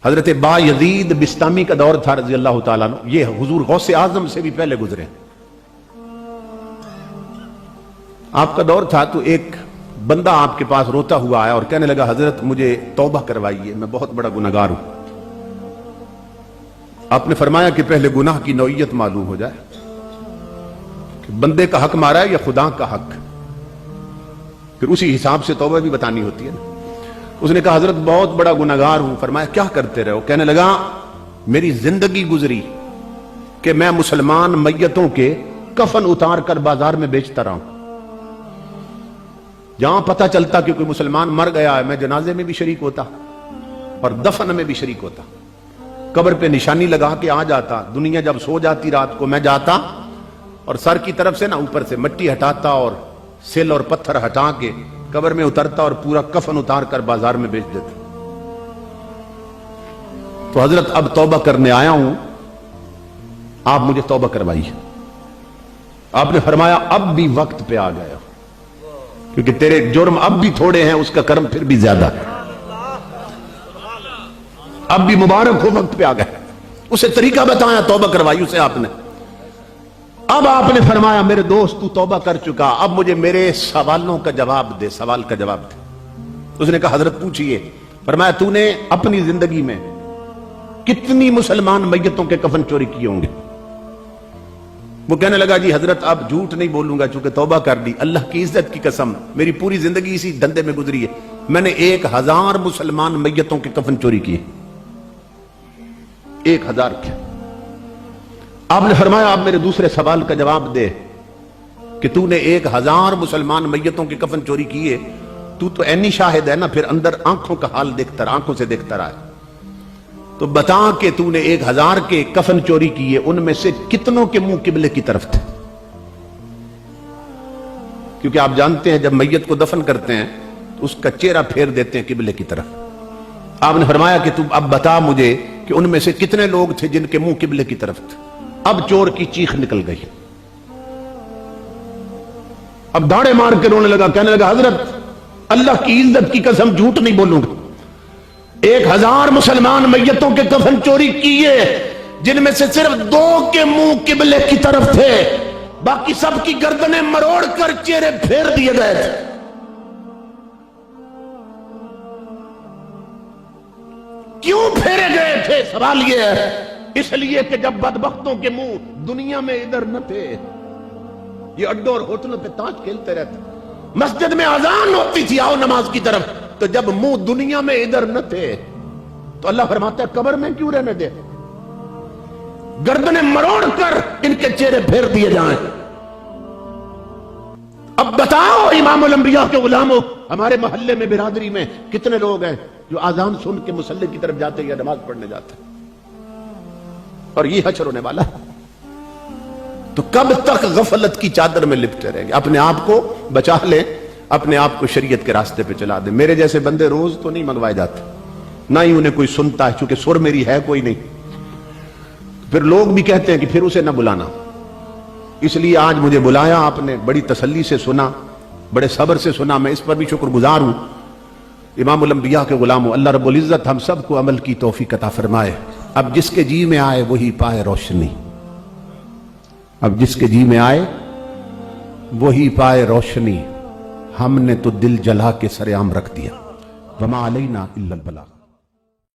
حضرت با یزید بستامی کا دور تھا رضی اللہ تعالیٰ عنہ، یہ حضور غوث اعظم سے بھی پہلے گزرے. آپ کا دور تھا تو ایک بندہ آپ کے پاس روتا ہوا آیا اور کہنے لگا حضرت مجھے توبہ کروائیے، میں بہت بڑا گناہگار ہوں. آپ نے فرمایا کہ پہلے گناہ کی نوعیت معلوم ہو جائے کہ بندے کا حق مارا ہے یا خدا کا حق، پھر اسی حساب سے توبہ بھی بتانی ہوتی ہے نا. اس نے کہا حضرت بہت بڑا گناہگار ہوں. فرمایا کیا کرتے رہے ہو؟ کہنے لگا میری زندگی گزری کہ میں مسلمان میتوں کے کفن اتار کر بازار میں بیچتا رہا ہوں. جہاں پتہ چلتا کہ کوئی مسلمان مر گیا ہے میں جنازے میں بھی شریک ہوتا اور دفن میں بھی شریک ہوتا. قبر پہ نشانی لگا کے آ جاتا. دنیا جب سو جاتی رات کو میں جاتا اور سر کی طرف سے نا اوپر سے مٹی ہٹاتا اور سل اور پتھر ہٹا کے قبر میں اترتا اور پورا کفن اتار کر بازار میں بیچ دیتا. تو حضرت اب توبہ کرنے آیا ہوں، آپ مجھے توبہ کروائیے. آپ نے فرمایا اب بھی وقت پہ آ گیا کیونکہ تیرے جرم اب بھی تھوڑے ہیں، اس کا کرم پھر بھی زیادہ ہے. اب بھی مبارک ہو وقت پہ آ گیا. اسے طریقہ بتایا توبہ کروائی اسے آپ نے. اب آپ نے فرمایا میرے دوست تو توبہ کر چکا، اب مجھے میرے سوالوں کا جواب دے، سوال کا جواب دے. اس نے کہا حضرت پوچھئے. فرمایا تو نے اپنی زندگی میں کتنی مسلمان میتوں کے کفن چوری کیے ہوں گے؟ وہ کہنے لگا جی حضرت اب جھوٹ نہیں بولوں گا چونکہ توبہ کر دی، اللہ کی عزت کی قسم میری پوری زندگی اسی دھندے میں گزری ہے، میں نے 1000 مسلمان میتوں کے کفن چوری کیے. 1000 کے. آپ نے فرمایا آپ میرے دوسرے سوال کا جواب دے کہ تو نے 1000 مسلمان میتوں کے کفن چوری کیے، تو عینی شاہد ہے نا، پھر اندر آنکھوں کا حال دیکھتا رہا، آنکھوں سے دیکھتا رہا. تو بتا کہ تو نے 1000 کے کفن چوری کیے، ان میں سے کتنوں کے منہ قبلے کی طرف تھے؟ کیونکہ آپ جانتے ہیں جب میت کو دفن کرتے ہیں تو اس کا چہرہ پھیر دیتے ہیں قبلے کی طرف. آپ نے فرمایا کہ تو اب بتا مجھے کہ ان میں سے کتنے لوگ تھے جن کے منہ قبلے کی طرف تھے. اب چور کی چیخ نکل گئی، اب داڑے مار کے رونے لگا. کہنے لگا حضرت اللہ کی عزت کی قسم جھوٹ نہیں بولوں گا، 1000 مسلمان میتوں کے کفن چوری کیے جن میں سے صرف 2 کے منہ قبلے کی طرف تھے، باقی سب کی گردنیں مروڑ کر چہرے پھیر دیے گئے تھے. کیوں پھیرے گئے تھے؟ سوال یہ ہے اس لیے کہ جب بدبختوں کے منہ دنیا میں ادھر نہ تھے، یہ اڈوں اور ہوٹلوں پہ تاش کھیلتے رہتے، مسجد میں اذان ہوتی تھی آؤ نماز کی طرف، تو جب منہ دنیا میں ادھر نہ تھے تو اللہ فرماتا ہے قبر میں کیوں رہنے دے، گردنیں مروڑ کر ان کے چہرے پھیر دیے جائیں. اب بتاؤ امام الانبیاء کے غلاموں، ہمارے محلے میں برادری میں کتنے لوگ ہیں جو اذان سن کے مصلی کی طرف جاتے یا نماز پڑھنے جاتے، اور یہ حشر ہونے والا ہے. تو کب تک غفلت کی چادر میں لپٹے رہیں گے؟ اپنے آپ کو بچا لیں، اپنے آپ کو شریعت کے راستے پہ چلا دیں. میرے جیسے بندے روز تو نہیں منگوائے جاتے، نہ ہی انہیں کوئی سنتا ہے، چونکہ سر میری ہے کوئی نہیں. پھر لوگ بھی کہتے ہیں کہ پھر اسے نہ بلانا. اس لیے آج مجھے بلایا آپ نے، بڑی تسلی سے سنا، بڑے صبر سے سنا، میں اس پر بھی شکر گزار ہوں. امام الانبیاء کے غلاموں، اللہ رب العزت ہم سب کو عمل کی توفیق عطا فرمائے. اب جس کے جی میں آئے وہی پائے روشنی، اب جس کے جی میں آئے وہی پائے روشنی. ہم نے تو دل جلا کے سر عام رکھ دیا. وما علینا الا البلاغ.